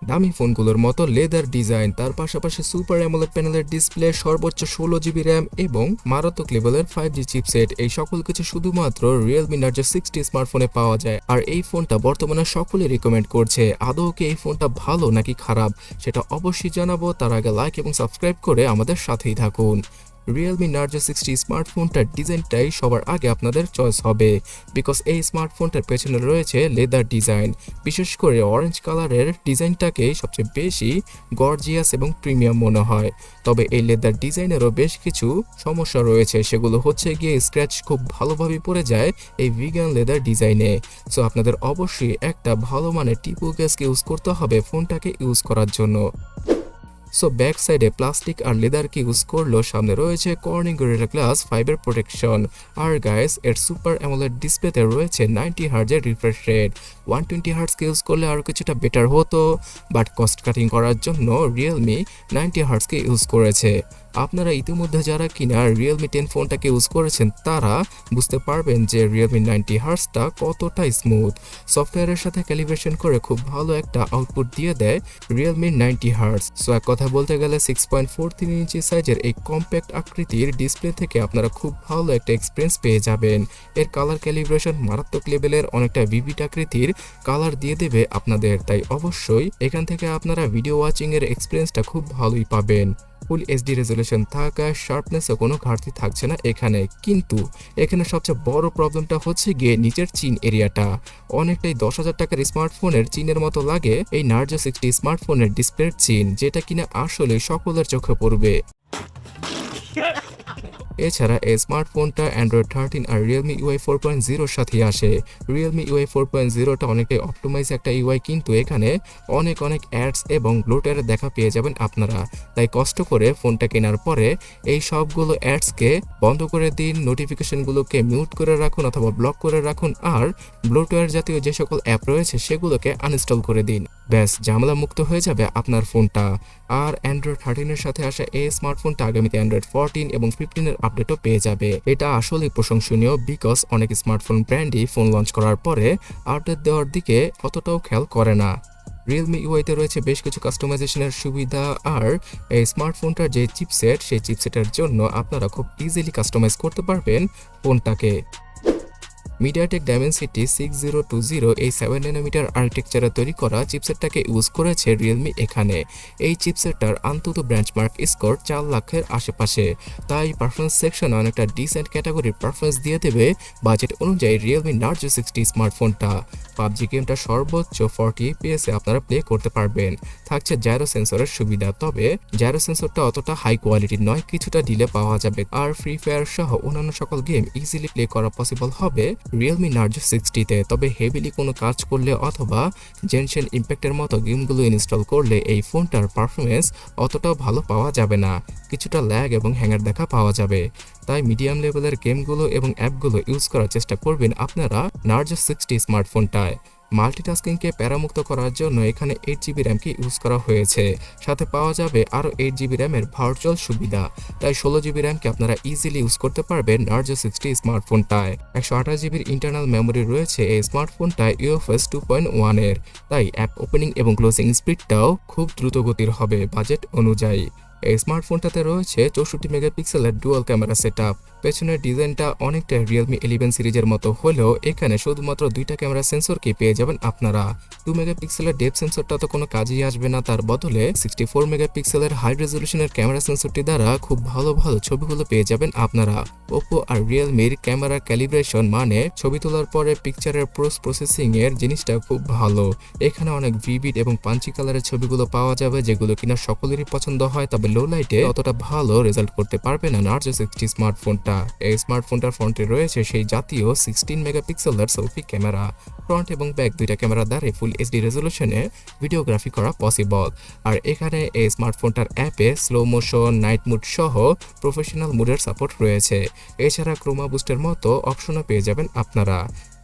দামি ফোনগুলোর মতো leather design, তার পাশাপাশি সুপার অ্যামোলেড প্যানেলের ডিসপ্লে, সর্বোচ্চ 16 জিবি র্যাম এবং মারাত্মক লেভেলের 5G চিপসেট, এই সকল কিছু শুধুমাত্র Realme Narzo 60 স্মার্টফোনে পাওয়া যায়। আর এই ফোনটা বর্তমানে সকলেই রিকমেন্ড করছে। আদৌ কি এই ফোনটা ভালো নাকি খারাপ সেটা অবশ্যই জানাবো। তার আগে লাইক এবং সাবস্ক্রাইব করে আমাদের সাথেই থাকুন। Realme Narzo 60 স্মার্টফোনটার ডিজাইনটাই সবার আগে আপনাদের চয়েস হবে, বিকজ এই স্মার্টফোনটার পেছনে রয়েছে লেদার ডিজাইন। বিশেষ করে অরেঞ্জ কালারের ডিজাইনটাকে সবচেয়ে বেশি গর্জিয়াস এবং প্রিমিয়াম মনে হয়। তবে এই লেদার ডিজাইনেরও বেশ কিছু সমস্যা রয়েছে, সেগুলো হচ্ছে গিয়ে স্ক্র্যাচ খুব ভালোভাবে পড়ে যায় এই ভিগান লেদার ডিজাইনে। সো আপনাদের অবশ্যই একটা ভালো মানের টিপু গ্যাসকে ইউজ করতে হবে ফোনটাকে ইউজ করার জন্য। সো ব্যাক সাইডে প্লাস্টিক আর লেদারকে ইউজ করলেও সামনে রয়েছে কর্নিং গরিলা গ্লাস 5 এর প্রোটেকশন। আর গাইস, এর সুপার অ্যামোলেড ডিসপ্লেতে রয়েছে 90 হার্জের রিফ্রেশ রেট। 120 হার্জকে ইউজ করলে আরও কিছুটা বেটার হতো, বাট কস্ট কাটিং করার জন্য রিয়েলমি 90 হার্জকে ইউজ করেছে। আপনারা ইতিমধ্যে যারা কিনা Realme 10 ফোনটাকে ইউজ করেছেন তারা বুঝতে পারবেন যে Realme 90 হার্জটা কতটা স্মুথ। সফটওয়্যারের সাথে ক্যালিব্রেশন করে খুব ভালো একটা আউটপুট দিয়ে দেয় Realme 90 হার্জ। সো এক কথা বলতে গেলে 6.43 ইঞ্চি সাইজের এই কম্প্যাক্ট আকৃতির ডিসপ্লে থেকে আপনারা খুব ভালো একটা এক্সপিরিয়েন্স পেয়ে যাবেন। এর কালার ক্যালিব্রেশন মারাত্মক লেভেলের, অনেকটা ভিভিড আকৃতির কালার দিয়ে দেবে আপনাদের। তাই অবশ্যই এখান থেকে আপনারা ভিডিও ওয়াচিং এর এক্সপিরিয়েন্সটা খুব ভালোই পাবেন। ফুল এইচডি রেজলিউশন থাকা, শার্পনেসে কোনো ঘাটতি থাকছে না এখানে। কিন্তু এখানে সবচেয়ে বড় প্রবলেমটা হচ্ছে গিয়ে নিচের চিন এরিয়াটা। অনেকটাই 10,000 টাকার স্মার্টফোনের চিনের মতো লাগে এই Narzo 60 স্মার্টফোনের ডিসপ্লের চিন, যেটা কিনা আসলে সকলের চোখে পড়বে। এছাড়া এই স্মার্টফোনটা Android 13 আর Realme UI 4.0 এর সাথে আসে। Realme UI 4.0টা অনেকটাই অপটিমাইজ একটা UI, কিন্তু এখানে অনেক অ্যাডস এবং ব্লোটারের দেখা পেয়ে যাবেন আপনারা। তাই কষ্ট করে ফোনটা কেনার পরে এই সবগুলো অ্যাডসকে বন্ধ করে দিন, নোটিফিকেশনগুলোকে মিউট করে রাখুন অথবা ব্লক করে রাখুন, আর ব্লোটওয়্যার জাতীয় যে সকল অ্যাপ রয়েছে সেগুলোকে আনইনস্টল করে দিন। ব্যাস, ঝামেলা মুক্ত হয়ে যাবে আপনার ফোনটা। আর Android 13 এর সাথে আসা এই স্মার্টফোনটা আগামীতে Android 14 এবং 15 এর আপডেটও পেয়ে যাবে। এটা আসলেই প্রশংসনীয়, বিকজ অনেক স্মার্টফোন ব্র্যান্ডই ফোন লঞ্চ করার পরে আপডেট দেওয়ার দিকে অতটাও খেয়াল করে না। Realme UIতে রয়েছে বেশ কিছু কাস্টমাইজেশনের সুবিধা, আর এই স্মার্টফোনটার যে চিপসেট, সেই চিপসেটের জন্য আপনারা খুব ইজিলি কাস্টমাইজ করতে পারবেন ফোনটাকে। মিডিয়াটেক ডাইমেনসিটি 6020 এই 7 nm আর্কিটেকচারে তৈরি করা চিপসেটটাকে ইউজ করেছে রিয়েলমি এখানে। এই চিপসেটটার আন্তত বেঞ্চমার্ক স্কোর 4 লাখের আশেপাশে। তাই পারফরমেন্স সেকশনে অনেকটা ডিসেন্ট ক্যাটাগরির পারফরমেন্স দিয়ে দেবে বাজেট অনুযায়ী Realme Narzo 60 স্মার্টফোনটা। PUBG গেমটা সর্বোচ্চ 40 FPS এ আপনারা প্লে করতে পারবেন। থাকছে জাইরো সেন্সরের সুবিধা, তবে জাইরো সেন্সরটা অতটা হাই কোয়ালিটির নয়, কিছুটা ডিলে পাওয়া যাবে। আর ফ্রি ফায়ার সহ অন্যান্য সকল গেম ইজিলি প্লে করা পসিবল হবে Realme Narzo 60-তে। তবে হেভিলি কোনো কাজ করলে অথবা জেনশেন ইম্প্যাক্টের মতো গেমগুলো ইনস্টল করলে এই ফোনটার পারফরমেন্স অতটাও ভালো পাওয়া যাবে না, কিছুটা ল্যাগ এবং হ্যাঙ্গার দেখা পাওয়া যাবে। তাই মিডিয়াম লেভেলের গেমগুলো এবং অ্যাপগুলো ইউজ করার চেষ্টা করবেন আপনারা Narzo 60 স্মার্টফোনটায়। মাল্টিটাস্কিংকে প্যারামুক্ত করার জন্য এখানে 8GB র্যামকে ইউজ করা হয়েছে, সাথে পাওয়া যাবে আরও 8GB র্যামের ভার্চুয়াল সুবিধা। তাই 16GB র্যামকে আপনারা ইজিলি ইউজ করতে পারবেন Narzo 60 স্মার্টফোনটায়। 128GBর ইন্টারনাল মেমোরি রয়েছে এই স্মার্টফোনটায় UFS 2.1 এর। তাই অ্যাপ ওপেনিং এবং ক্লোজিং স্পিডটাও খুব দ্রুত গতির হবে বাজেট অনুযায়ী। এই স্মার্টফোনটাতে রয়েছে 64 মেগাপিক্সেলের ডুয়াল ক্যামেরা সেটআপ। পেছনের ডিজাইনটা অনেকটা Realme 11 সিরিজের মতো হলেও এখানে শুধুমাত্র 2টা ক্যামেরা সেন্সরকে পেয়ে যাবেন আপনারা। 2 মেগাপিক্সেলের ডেপথ সেন্সরটা তো কোনো কাজেই আসবে না, তার বদলে 64 মেগাপিক্সেলের হাই রেজলিউশনের ক্যামেরা সেন্সরটি দ্বারা খুব ভালো ছবিগুলো পেয়ে যাবেন আপনারা। Oppo আর Realmeর ক্যামেরা ক্যালিব্রেশন মানে ছবি তোলার পরে পিকচারের পোস্ট প্রসেসিং এর জিনিসটা খুব ভালো। এখানে অনেক ভিভিড এবং পাঞ্চি কালারের ছবিগুলো পাওয়া যাবে, যেগুলো কিনা সকলেরই পছন্দ হয়। তবে লো লাইটে অতটা ভালো রেজাল্ট করতে পারবে না Narzo 60 স্মার্টফোনটা। এই স্মার্টফোনটার ফ্রন্টে রয়েছে সেই জাতীয় 16 মেগাপিক্সেলের সেলফি ক্যামেরা। ফ্রন্ট এবং ব্যাক দুইটা ক্যামেরা দ্বারা ফুল এইচডি রেজলিউশনে ভিডিওগ্রাফি করা পসিবল। আর এখানে এই স্মার্টফোনটার অ্যাপে স্লো মোশন, নাইট মুড সহ প্রফেশনাল মুডের সাপোর্ট রয়েছে। এছাড়া ক্রোমা বুস্টের মতো অপশনও পেয়ে যাবেন আপনারা।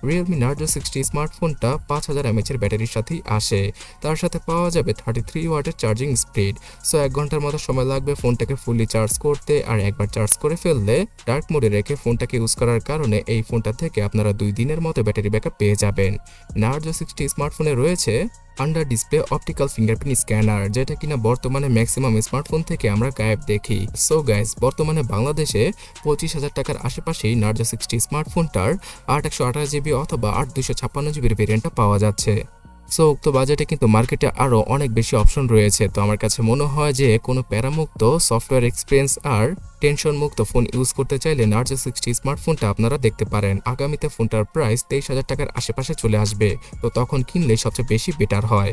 Realme Narzo 60 স্মার্টফোনটা 5000 mAh এর ব্যাটারির সাথেই আসে। তার সাথে পাওয়া যাবে 33 ওয়াটের চার্জিং স্পিড। সো 1 ঘন্টার মতো সময় লাগবে ফোনটাকে ফুললি চার্জ করতে। আর একবার চার্জ করে ফেললে ডার্ক মোডে রেখে ফোনটাকে ইউজ করার কারণে এই ফোনটা থেকে আপনারা 2 দিনের মতো ব্যাটারি ব্যাকআপ পেয়ে যাবেন। Narzo 60 স্মার্টফোনে রয়েছে under display optical fingerprint scanner, যেটা কিনা বর্তমানে ম্যাক্সিমাম স্মার্টফোন থেকে আমরা গায়েব দেখি। সো গাইস, বর্তমানে বাংলাদেশে 25,000 টাকার আশেপাশেই নার্জো 60 স্মার্টফোনটার 8/128GB অথবা 8/256GB ভেরিয়েন্টটা পাওয়া যাচ্ছে। সো উক্ত বাজেটে কিন্তু মার্কেটে আরও অনেক বেশি অপশন রয়েছে। তো আমার কাছে মনে হয় যে কোনো প্যারামুক্ত সফটওয়্যার এক্সপিরিয়েন্স আর টেনশন মুক্ত ফোন ইউজ করতে চাইলে নার্জো 60 স্মার্টফোনটা আপনারা দেখতে পারেন। আগামীতে ফোনটার প্রাইস 23,000 টাকার আশেপাশে চলে আসবে, তো তখন কিনলে সবচেয়ে বেশি বেটার হয়।